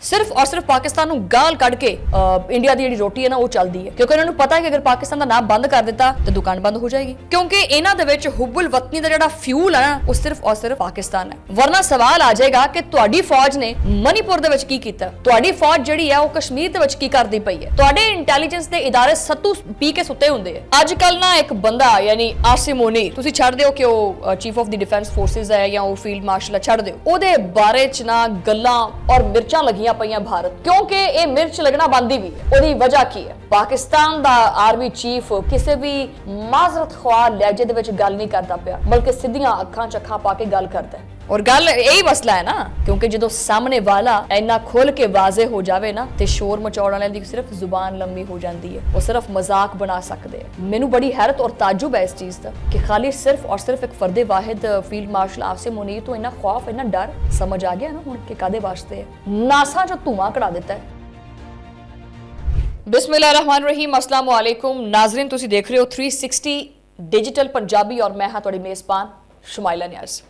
सिर्फ और सिर्फ पाकिस्तान ਨੂੰ ਗਾਲ ਕੱਢ ਕੇ ਇੰਡੀਆ ਦੀ ਜਿਹੜੀ ਰੋਟੀ ਹੈ ਨਾ ਉਹ ਚੱਲਦੀ ਹੈ ਕਿਉਂਕਿ ਇਹਨਾਂ ਨੂੰ ਪਤਾ ਹੈ ਕਿ ਅਗਰ ਪਾਕਿਸਤਾਨ ਦਾ ਨਾਮ ਬੰਦ ਕਰ ਦਿੱਤਾ ਤਾਂ ਦੁਕਾਨ ਬੰਦ ਹੋ ਜਾਏਗੀ ਕਿਉਂਕਿ ਇਹਨਾਂ ਦੇ ਵਿੱਚ ਹੁਬੁਲ ਵਤਨੀ ਦਾ ਜਿਹੜਾ ਫਿਊਲ ਹੈ ਨਾ ਉਹ ਸਿਰਫ ਔਰ ਸਿਰਫ ਪਾਕਿਸਤਾਨ ਹੈ ਵਰਨਾ ਸਵਾਲ ਆ ਜਾਏਗਾ ਕਿ ਤੁਹਾਡੀ ਫੌਜ ਨੇ ਮਨੀਪੁਰ ਦੇ ਵਿੱਚ ਕੀ ਕੀਤਾ ਤੁਹਾਡੀ ਫੌਜ ਜਿਹੜੀ ਹੈ ਉਹ ਕਸ਼ਮੀਰ ਦੇ ਵਿੱਚ ਕੀ ਕਰਦੀ ਪਈ ਹੈ ਤੁਹਾਡੇ ਇੰਟੈਲੀਜੈਂਸ ਦੇ ਇਦਾਰੇ ਸੱਤੂ ਪੀ ਕੇ ਸੁੱਤੇ ਹੁੰਦੇ ਆ ਅੱਜ ਕੱਲ ਨਾ ਇੱਕ ਬੰਦਾ ਯਾਨੀ ਆਸਿਮ ਮੁਨੀਰ ਤੁਸੀਂ ਛੱਡ ਦਿਓ ਕਿ ਉਹ chief of the defence forces ਹੈ ਜਾਂ ਉਹ ਫੀਲਡ ਮਾਰਸ਼ਲ ਹੈ ਛੱਡ ਦਿਓ ਉਹਦੇ ਬਾਰੇ ਚ ਨਾ ਗੱਲਾਂ ਔਰ ਮਿਰਚਾਂ ਲੱਗੀਆਂ ਪਈਆਂ भारत क्योंकि ये मिर्च लगना बंदी भी है ओदी वजह की है पाकिस्तान दा आर्मी चीफ किसी भी माजरत ख्वाह लहजे दे विच गल नहीं करता पिया बल्कि सीधियां अखां च अखां पा के गल करता है और गल यही मसला है ना क्योंकि जो सामने वाला इन्ना खोल के वाजे हो जावे ना ते शोर मचाउण वालियां दी सिर्फ जुबान लंबी हो जाती है वो सिर्फ मजाक बना सकते हैं मैनू बड़ी हैरत और ताजुब है इस चीज का कि खाली सिर्फ और सिर्फ एक फर्दे वाहिद फील्ड मार्शल आसिम मुनीर तो इन्ना खौफ इन्ना डर समझ आ गया ना हुण कि कादे वास्ते है नासा जो धुआं कढ़ा देता है बिस्मिल्लाहिर्रहमानिर्रहीम अस्सलाम वालेकुम नाज़रीन तुसी देख रहे हो 360 डिजिटल पंजाबी और मैं हाँ तुहाडी मेज़बान शुमाइला नियाज़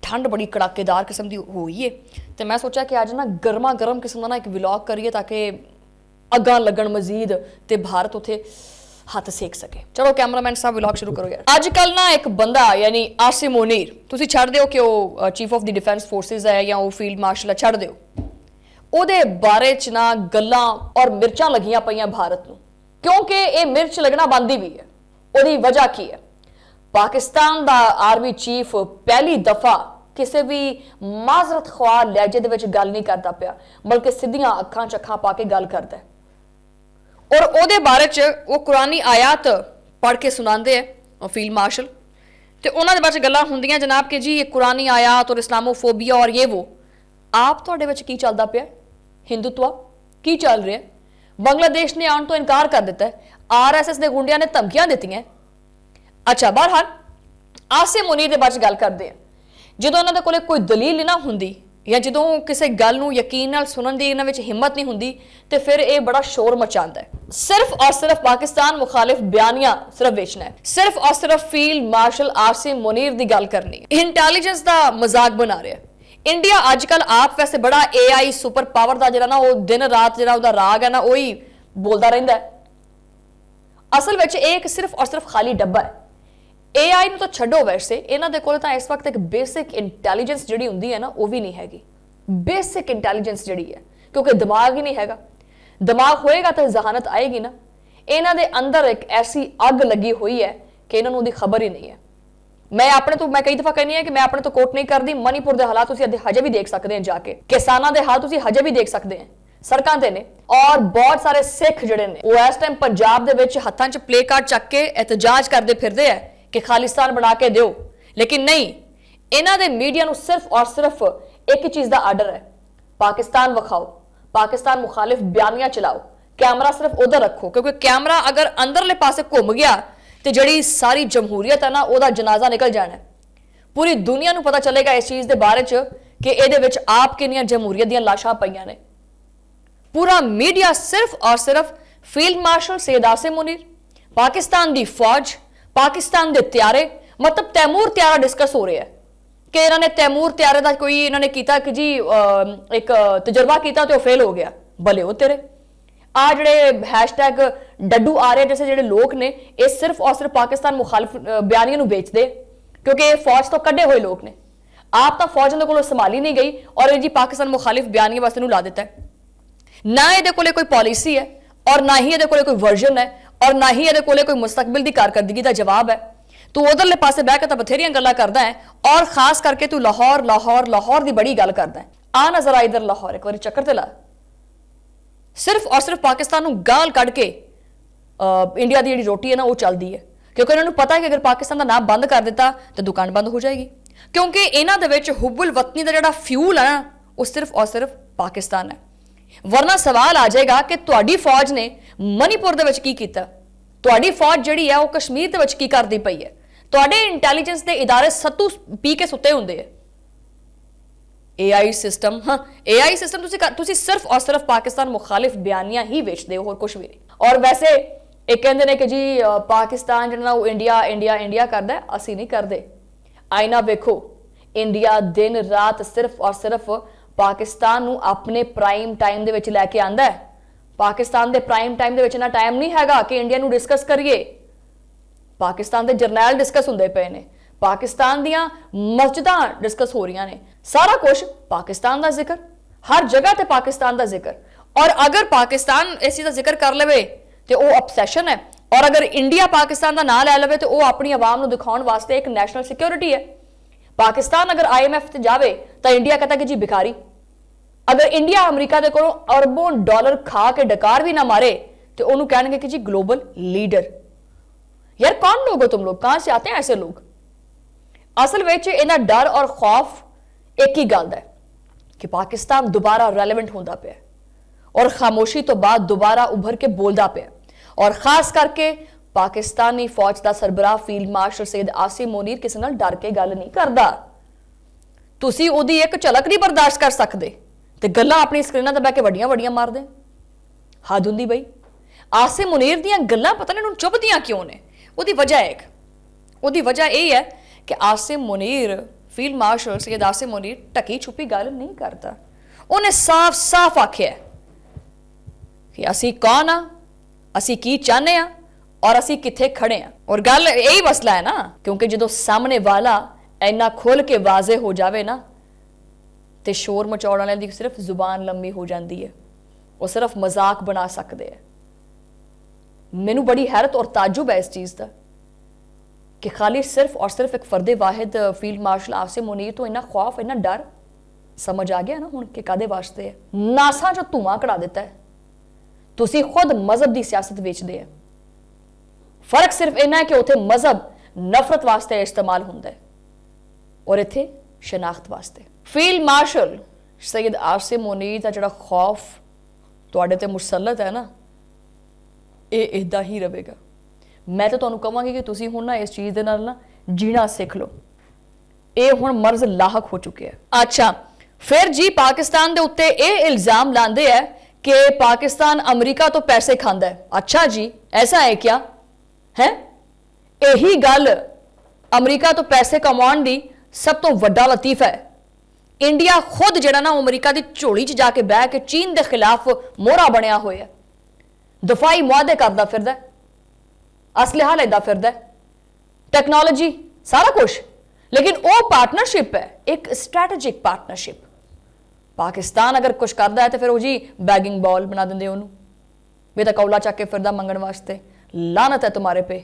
ठंड बड़ी कड़ाकेदार किस्म की हुई है तो मैं सोचा कि अज ना गर्मा गर्म किस्म का ना एक व्लॉग करिए ताकि अग्गां लगन मजीद ते भारत उत्थे हथ सेक सके चलो कैमरामैन साहब व्लॉग शुरू करो यार अजकल ना एक बंदा यानी आसिम मुनीर तुसी छड़ दिओ कि वो chief of the defence forces है या वो फील्ड मार्शल है छड़ दिओ ਉਹਦੇ ਬਾਰੇ ਚ ਨਾ ਗੱਲਾਂ ਔਰ ਮਿਰਚਾਂ ਲੱਗੀਆਂ ਪਈਆਂ ਭਾਰਤ ਨੂੰ ਕਿਉਂਕਿ ਇਹ ਮਿਰਚ ਲੱਗਣਾ ਬੰਦੀ ਵੀ ਹੈ ਉਹਦੀ ਵਜ੍ਹਾ ਕੀ ਹੈ ਪਾਕਿਸਤਾਨ ਦਾ ਆਰਮੀ ਚੀਫ ਪਹਿਲੀ ਦਫਾ ਕਿਸੇ ਵੀ ਮਾਜ਼ਰਤ ਖਵਾਹ ਲਹਿਜੇ ਦੇ ਵਿੱਚ ਗੱਲ ਨਹੀਂ ਕਰਦਾ ਪਿਆ ਬਲਕਿ ਸਿੱਧੀਆਂ ਅੱਖਾਂ ਚ ਅੱਖਾਂ ਪਾ ਕੇ ਗੱਲ ਕਰਦਾ ਹੈ ਔਰ ਉਹਦੇ ਬਾਰੇ ਚ ਉਹ ਕੁਰਾਨੀ ਆਇਤ ਪੜ੍ਹ ਕੇ ਸੁਣਾਉਂਦੇ ਆ ਫੀਲਡ ਮਾਰਸ਼ਲ ਤੇ ਉਹਨਾਂ ਦੇ ਬਾਰੇ ਚ ਗੱਲਾਂ ਹੁੰਦੀਆਂ ਜਨਾਬ ਕਿ ਜੀ ਇਹ ਕੁਰਾਨੀ ਆਇਤ ਔਰ ਇਸਲਾਮੋਫੋਬੀਆ ਔਰ ਇਹ ਉਹ ਆਪ ਤੁਹਾਡੇ ਵਿੱਚ ਕੀ ਚੱਲਦਾ ਪਿਆ हिंदुत्व की चल रहा है बांग्लादेश ने आने तो इनकार कर दिता है आरएसएस के गुंडिया ने धमकियां दी हैं अच्छा बहरहाल आसिम मुनीर के बारे गल करते हैं जो उन्होंने कोले कोई दलील ना होंगी या जो किसी गल नूं यकीन नाल सुनन दी इन्हां विच हिम्मत नहीं होंदी तो फिर ये बड़ा शोर मचाता है सिर्फ और सिर्फ पाकिस्तान मुखालिफ बयानियां सिर्फ बेचना है सिर्फ और सिर्फ फील्ड मार्शल आसिम मुनीर की गल करनी इंटैलीजेंस का मजाक बना रहा है इंडिया अजकल आप वैसे बड़ा AI सुपर पावर का जरा ना वो दिन रात जरा उहदा राग है ना वही बोलता रहिंदा है असल विच एक सिर्फ और सिर्फ खाली डब्बा है AI नूं तो छड्डो वैसे इन्हां दे कोल तां इस वक्त एक बेसिक इंटैलीजेंस जिहड़ी हुंदी है ना वो भी नहीं हैगी बेसिक इंटैलीजेंस जिहड़ी है क्योंकि दिमाग ही नहीं हैगा दिमाग होएगा तो जहानत आएगी ना इन्हां दे अंदर एक ऐसी अग लगी हुई है कि इन्हां नूं उहदी खबर ही नहीं है मैं कई दफा कहनी है कि मैं अपने तो कोट नहीं करती मणिपुर के हालात तुसीं हजे भी देख सकते हैं जाके किसानों के हाल तुसीं हजे भी देख सकते हैं सड़कों ते ने और बहुत सारे सिख जिहड़े ने वो इस टाइम पंजाब दे विच हत्थां च प्ले कार्ड चक के एहतजाज करते फिरदे है कि खालिस्तान बना के दिओ लेकिन नहीं इन्हां दे मीडिया नूं सिर्फ और सिर्फ एक चीज़ का आर्डर है पाकिस्तान विखाओ पाकिस्तान मुखालिफ बयानियां चलाओ कैमरा सिर्फ उधर रखो क्योंकि कैमरा अगर अंदरले पासे घूम गया तो जिहड़ी सारी जमहूरीयत है ना उहदा जनाजा निकल जाना है पूरी दुनिया नूं पता चलेगा इस चीज़ के बारे च कि इहदे विच आप किन्नियां जमहूरीयत दीयां लाशां पईयां ने पूरा मीडिया सिर्फ और सिर्फ फील्ड मार्शल सैयद आसिम मुनीर पाकिस्तान दी फौज पाकिस्तान दे त्यारे मतलब तैमूर त्यारा डिस्कस हो रहा है कि इन्होंने तैमूर त्यारे का कोई इन्होंने किया कि जी एक तजर्बा किया तो फेल हो गया भले हो तेरे आ जिहड़े हैशटैग डड्डू आ रहे जैसे जिहड़े लोग ने ये सिर्फ और सिर्फ पाकिस्तान मुखालिफ बयानियां नूं बेचदे क्योंकि फौज तो कड्डे हुए लोग ने आप तो फौज इहदे कोलों संभाली नहीं गई और जी पाकिस्तान मुखालिफ बयानियां वास्ते नूं ला दिता है ना इहदे कोले कोई पॉलिसी है और ना ही इहदे कोले कोई वर्जन है और ना ही इहदे कोले कोई मुस्तकबिल की कारकर्दगी का जवाब है तू उधरले पासे बह के तो बथेरियां गल्लां करदा है और खास करके तू लाहौर लाहौर लाहौर की बड़ी गल करदा है आ नजर आ इधर लाहौर एक बार चक्कर ते ला सिर्फ और सिर्फ पाकिस्तान नूं गाल कढ़ के इंडिया की जिहड़ी रोटी है ना वो चलती है क्योंकि इन्होंने पता है कि अगर पाकिस्तान का नाम बंद कर दिता तो दुकान बंद हो जाएगी क्योंकि इन्हां दे विच हुबुल वतनी का जिहड़ा फ्यूल है ना वो सिर्फ और सिर्फ पाकिस्तान है वरना सवाल आ जाएगा कि तुहाडी फौज ने मणिपुर दे विच की कीता तुहाडी फौज जिहड़ी है वो कश्मीर दे विच की करदी पई है तुहाडे इंटैलीजेंस के इदारे सत्तू पी के सुते हुंदे है AI सिस्टम हाँ AI सिस्टम तुसी सिर्फ और सिर्फ पाकिस्तान मुखालिफ बयानियां ही बेचते हो और कुछ भी नहीं और वैसे एक कहते हैं कि जी पाकिस्तान जो वो इंडिया इंडिया इंडिया करता है असी नहीं करते आईना वेखो इंडिया दिन रात सिर्फ और सिर्फ ਪਾਕਿਸਤਾਨ ਨੂੰ ਆਪਣੇ ਪ੍ਰਾਈਮ ਟਾਈਮ ਦੇ ਵਿੱਚ ਲੈ ਕੇ ਆਂਦਾ ਹੈ। ਪਾਕਿਸਤਾਨ ਦੇ ਪ੍ਰਾਈਮ ਟਾਈਮ ਦੇ ਵਿੱਚ ਨਾ ਟਾਈਮ ਨਹੀਂ ਹੈਗਾ ਕਿ ਇੰਡੀਆ ਨੂੰ ਡਿਸਕਸ ਕਰੀਏ। ਪਾਕਿਸਤਾਨ ਦੇ ਜਰਨੈਲ ਡਿਸਕਸ ਹੁੰਦੇ ਪਏ ਨੇ, ਪਾਕਿਸਤਾਨ ਦੀਆਂ ਮਸਜਿਦਾਂ ਡਿਸਕਸ ਹੋ ਰਹੀਆਂ ਨੇ, ਸਾਰਾ ਕੁਝ ਪਾਕਿਸਤਾਨ ਦਾ ਜ਼ਿਕਰ, ਹਰ ਜਗ੍ਹਾ ਤੇ ਪਾਕਿਸਤਾਨ ਦਾ ਜ਼ਿਕਰ। ਔਰ ਅਗਰ ਪਾਕਿਸਤਾਨ ਇਸ ਚੀਜ਼ ਦਾ ਜ਼ਿਕਰ ਕਰ ਲਵੇ ਤੇ ਉਹ ਅਬਸੈਸ਼ਨ ਹੈ, ਔਰ ਅਗਰ ਇੰਡੀਆ ਪਾਕਿਸਤਾਨ ਦਾ ਨਾਂ ਲੈ ਲਵੇ ਤੇ ਉਹ ਆਪਣੀ ਆਵਾਮ ਨੂੰ ਦਿਖਾਉਣ ਵਾਸਤੇ ਇੱਕ ਨੈਸ਼ਨਲ ਸਿਕਿਉਰਿਟੀ ਹੈ। ਪਾਕਿਸਤਾਨ ਅਗਰ IMF ਤੇ ਜਾਵੇ ਤਾਂ ਇੰਡੀਆ ਕਹਤਾ ਕਿ ਜੀ ਭਿਖਾਰੀ। ਅਗਰ ਇੰਡੀਆ ਅਮਰੀਕਾ ਦੇ ਕੋਲੋਂ ਅਰਬੋਂ ਡਾਲਰ ਖਾ ਕੇ ਡਕਾਰ ਵੀ ਨਾ ਮਾਰੇ ਤੇ ਉਹਨੂੰ ਕਹਿਣਗੇ ਕਿ ਜੀ ग्लोबल लीडर। यार कौन लोग हो तुम लोग, कहां से आते हैं ऐसे लोग? असल ਵਿੱਚ ਇਹਨਾਂ ਡਰ ਔਰ ਖੌਫ ਇੱਕ ਹੀ ਗੱਲ ਦਾ ਹੈ ਕਿ ਪਾਕਿਸਤਾਨ ਦੁਬਾਰਾ ਰੈਲੇਵੈਂਟ ਹੁੰਦਾ ਪਿਆ ਔਰ ਖਾਮੋਸ਼ੀ ਤੋਂ ਬਾਅਦ ਦੁਬਾਰਾ ਉੱਭਰ ਕੇ ਬੋਲਦਾ ਪਿਆ। ਔਰ ਖਾਸ ਕਰਕੇ ਪਾਕਿਸਤਾਨੀ ਫੌਜ ਦਾ ਸਰਬਰਾਹ ਫੀਲਡ ਮਾਰਸ਼ਲ ਸੈयद ਆਸਿਮ ਮੁਨੀਰ ਕਿਸੇ ਨਾਲ ਡਰ ਕੇ ਗੱਲ ਨਹੀਂ ਕਰਦਾ। ਤੁਸੀਂ ਉਹਦੀ ਇੱਕ ਝਲਕ ਨਹੀਂ ਬਰਦਾਸ਼ਤ ਕਰ ਸਕਦੇ ਤੇ ਗੱਲਾਂ ਆਪਣੀ ਸਕਰੀਨਾਂ ਤੇ ਬਹਿ ਕੇ ਵੱਡੀਆਂ ਵੱਡੀਆਂ ਮਾਰਦੇ। ਹੱਦ ਹੁੰਦੀ ਬਈ। ਆਸਿਮ ਮੁਨੀਰ ਦੀਆਂ ਗੱਲਾਂ ਪਤਾ ਨਹੀਂ ਉਹਨੂੰ ਚੁੱਭਦੀਆਂ ਕਿਉਂ ਨੇ। ਉਹਦੀ ਵਜ੍ਹਾ ਇੱਕ, ਉਹਦੀ ਵਜ੍ਹਾ ਇਹ ਹੈ ਕਿ ਆਸਿਮ ਮੁਨੀਰ ਫੀਲਡ ਮਾਰਸ਼ਲ ਸੈयद ਆਸਿਮ ਮੁਨੀਰ ਢਕੀ ਛੁਪੀ ਗੱਲ ਨਹੀਂ ਕਰਦਾ। ਉਹਨੇ ਸਾਫ਼-ਸਾਫ਼ ਆਖਿਆ ਕਿ ਅਸੀਂ ਕੌਣ ਆ, ਅਸੀਂ ਕੀ ਚਾਹੁੰਦੇ ਆ ਔਰ ਅਸੀਂ ਕਿੱਥੇ ਖੜੇ ਆ। ਔਰ ਗੱਲ ਇਹੀ ਮਸਲਾ ਹੈ ਨਾ, ਕਿਉਂਕਿ ਜਦੋਂ ਸਾਹਮਣੇ ਵਾਲਾ ਇੰਨਾ ਖੁੱਲ ਕੇ ਵਾਜ਼ੇ ਹੋ ਜਾਵੇ ਨਾ ਤੇ ਸ਼ੋਰ ਮਚਾਉਣ ਵਾਲਿਆਂ ਦੀ ਸਿਰਫ ਜ਼ੁਬਾਨ ਲੰਮੀ ਹੋ ਜਾਂਦੀ ਹੈ, ਉਹ ਸਿਰਫ ਮਜ਼ਾਕ ਬਣਾ ਸਕਦੇ ਆ। ਮੈਨੂੰ ਬੜੀ हैरत और ताजुब है इस चीज़ का कि खाली सिर्फ और सिर्फ एक फर्दे वाहिद फील्ड मार्शल आसिम मुनीर तो इन्ना खौफ इन्ना डर समझ आ गया ना हुण कि कादे वास्ते है। नासा जो धुआं कढ़ा दिता है, तुसी खुद मजहब की सियासत बेचते हैं। फर्क सिर्फ इन्ना है कि उत्थे मजहब नफरत वास्ते इस्तेमाल होंदा है और इत्थे शनाख्त वास्ते। फील्ड मार्शल सैयद आसिम मुनीर का जिहड़ा खौफ तुहाडे ते मुसलत है ना, ਇਹ ਇਦਾਂ ਹੀ ਰਹੇਗਾ। ਮੈਂ ਤਾਂ ਤੁਹਾਨੂੰ ਕਹਾਂਗੀ ਕਿ ਤੁਸੀਂ ਹੁਣ ਨਾ ਇਸ ਚੀਜ਼ ਦੇ ਨਾਲ ਨਾ ਜੀਣਾ ਸਿੱਖ ਲਓ। ਇਹ ਹੁਣ ਮਰਜ਼ ਲਾਹਕ ਹੋ ਚੁੱਕਿਆ ਹੈ। ਅੱਛਾ, ਫਿਰ ਜੀ ਪਾਕਿਸਤਾਨ ਦੇ ਉੱਤੇ ਇਹ ਇਲਜ਼ਾਮ ਲਾਉਂਦੇ ਹੈ ਕਿ ਪਾਕਿਸਤਾਨ ਅਮਰੀਕਾ ਤੋਂ ਪੈਸੇ ਖਾਂਦਾ ਹੈ। ਅੱਛਾ ਜੀ, ਐਸਾ ਹੈ ਕਿਆ ਹੈ? ਇਹੀ ਗੱਲ ਅਮਰੀਕਾ ਤੋਂ ਪੈਸੇ ਕਮਾਉਣ ਦੀ ਸਭ ਤੋਂ ਵੱਡਾ ਲਤੀਫਾ ਹੈ। ਇੰਡੀਆ ਖੁਦ ਜਿਹੜਾ ਨਾ ਅਮਰੀਕਾ ਦੀ ਝੋਲੀ 'ਚ ਜਾ ਕੇ ਬਹਿ ਕੇ ਚੀਨ ਦੇ ਖਿਲਾਫ ਮੋਹਰਾ ਬਣਿਆ ਹੋਇਆ, ਦਫਾਈ ਮੁਆਹਦੇ ਕਰਦਾ ਫਿਰਦਾ, ਅਸਲਹਾ ਲੈਂਦਾ ਫਿਰਦਾ, ਟੈਕਨੋਲੋਜੀ ਸਾਰਾ ਕੁਝ। ਲੇਕਿਨ ਉਹ ਪਾਰਟਨਰਸ਼ਿਪ ਹੈ ਇੱਕ ਸਟ੍ਰੈਟੇਜਿਕ ਪਾਰਟਨਰਸ਼ਿਪ। ਪਾਕਿਸਤਾਨ ਅਗਰ ਕੁਝ ਕਰਦਾ ਹੈ ਤੇ ਫਿਰ ਉਹ ਜੀ ਬੈਗਿੰਗ ਬਾਲ ਬਣਾ ਦਿੰਦੇ ਉਹਨੂੰ, ਵੀ ਤਾਂ ਕੌਲਾ ਚੱਕ ਕੇ ਫਿਰਦਾ ਮੰਗਣ ਵਾਸਤੇ। ਲਾਨਤ ਹੈ ਤੁਹਾਰੇ पे।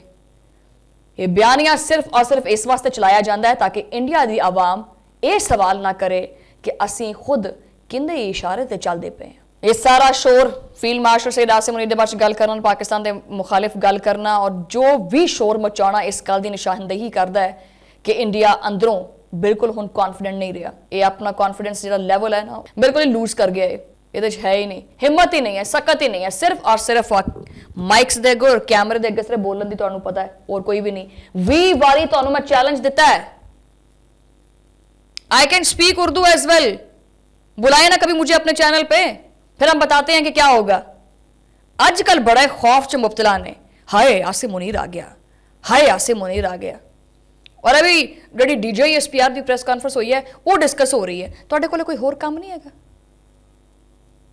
ਇਹ ਬਿਆਨੀਆਂ ਸਿਰਫ ਔਰ ਸਿਰਫ ਇਸ ਵਾਸਤੇ ਚਲਾਇਆ ਜਾਂਦਾ ਹੈ ਤਾਂ ਕਿ ਇੰਡੀਆ ਦੀ ਆਵਾਮ ਇਹ ਸਵਾਲ ਨਾ ਕਰੇ ਕਿ ਅਸੀਂ ਖੁਦ ਕਿੰਦੇ ਇਸ਼ਾਰੇ ਤੇ ਚੱਲਦੇ ਪਏ ਹਾਂ। ਇਹ ਸਾਰਾ ਸ਼ੋਰ फील्ड मार्शल सैयद आसिम मुनीर के बारे गल करना, पाकिस्तान के मुखालिफ गल करना और जो भी शोर मचाना इस गल की निशानदेही करता है कि इंडिया अंदरों बिल्कुल हुण कॉन्फिडेंट नहीं रहा। ये अपना कॉन्फिडेंस जो लैवल है ना बिल्कुल ही लूज कर गया है। ये है ही नहीं, हिम्मत ही नहीं है, सकत ही नहीं है। सिर्फ और सिर्फ माइक्स दे अगे और कैमरे दे अगे सिर्फ बोलने की तुहानूं पता है, और कोई भी नहीं। 20 बारी तुहानूं मैं चैलेंज दिता है, I can speak Urdu as well. बुलाए ना कभी मुझे अपने चैनल पे, फिर हम बताते हैं कि क्या होगा। आजकल बड़ा खौफ च मुब्तला ने, हाय आसिम मुनीर आ गया, हाय आसिम मुनीर आ गया। और अभी जी DGISPR की प्रेस कॉन्फ्रेंस हुई है, वो डिस्कस हो रही है। तुहाडे कोल कोई होर काम नहीं हैगा,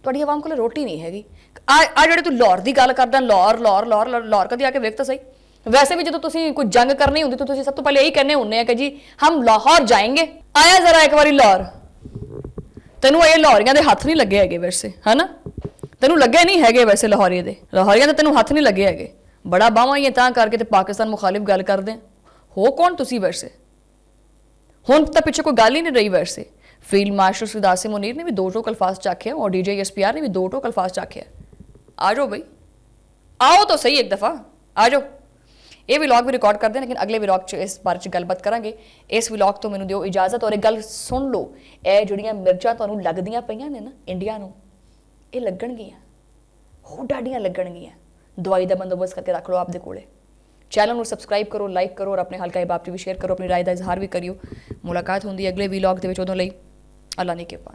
तुहाडी आवाम कोल रोटी नहीं हैगी। आ जिहड़े तू लाहौर की गल करदा, लाहौर लाहौर लाहौर लाहौर कदी आके वेख तो सही। वैसे भी जो तुसीं कोई जंग करनी होंदी तो तुसीं सब तो पहले यही कहने होंगे कि जी हम लाहौर जाएंगे। आया जरा एक बारी लाहौर, ਤੈਨੂੰ ਇਹ ਲਾਹੌਰੀਆਂ ਦੇ ਹੱਥ ਨਹੀਂ ਲੱਗੇ ਹੈਗੇ ਵੈਸੇ, ਹਨਾ? ਤੈਨੂੰ ਲੱਗੇ ਨਹੀਂ ਹੈਗੇ ਵੈਸੇ ਲਾਹੌਰੀਆਂ ਦੇ ਤੈਨੂੰ ਹੱਥ ਨਹੀਂ ਲੱਗੇ ਹੈਗੇ। ਬੜਾ ਬਾਵਾਂ ਹੀ ਤਾਂ ਕਰਕੇ ਤੇ ਪਾਕਿਸਤਾਨ ਮੁਖਾਲਿਫ ਗੱਲ ਕਰਦੇ ਹੋ। ਕੌਣ ਤੁਸੀਂ ਵੈਸੇ? ਹੁਣ ਤਾਂ ਪਿੱਛੇ ਕੋਈ ਗੱਲ ਹੀ ਨਹੀਂ ਰਹੀ ਵੈਸੇ। फील्ड मार्शल सैयद आसिम मुनीर ने भी 2 टोक अल्फाज चाखे और DGISPR ने भी 2 टोक अल्फाज चाखे। आ जाओ भाई, आओ तो सही एक दफ़ा, आ जाओ। ये व्लॉग भी रिकॉर्ड करते हैं, लेकिन अगले व्लॉग च इस बारे च गलबात करांगे। इस व्लॉग तो मैनूं दिओ इजाजत। और एक गल सुन लो, ये जिहड़ियां मिर्चां तुहानूं लगदियां पईयां ने ना इंडिया नूं, ये लगणगीआं, हो डाडियां लगणगीआं। दवाई दा बंदोबस्त करके रख लो आपदे कोले। चैनल नूं सबसक्राइब करो, लाइक करो और अपने हल्का अहबाब च भी शेयर करो, अपनी राय दा इजहार भी करियो। मुलाकात हुंदी अगले व्लॉग दे विच, उदों लई अल्लाह ने किरपा।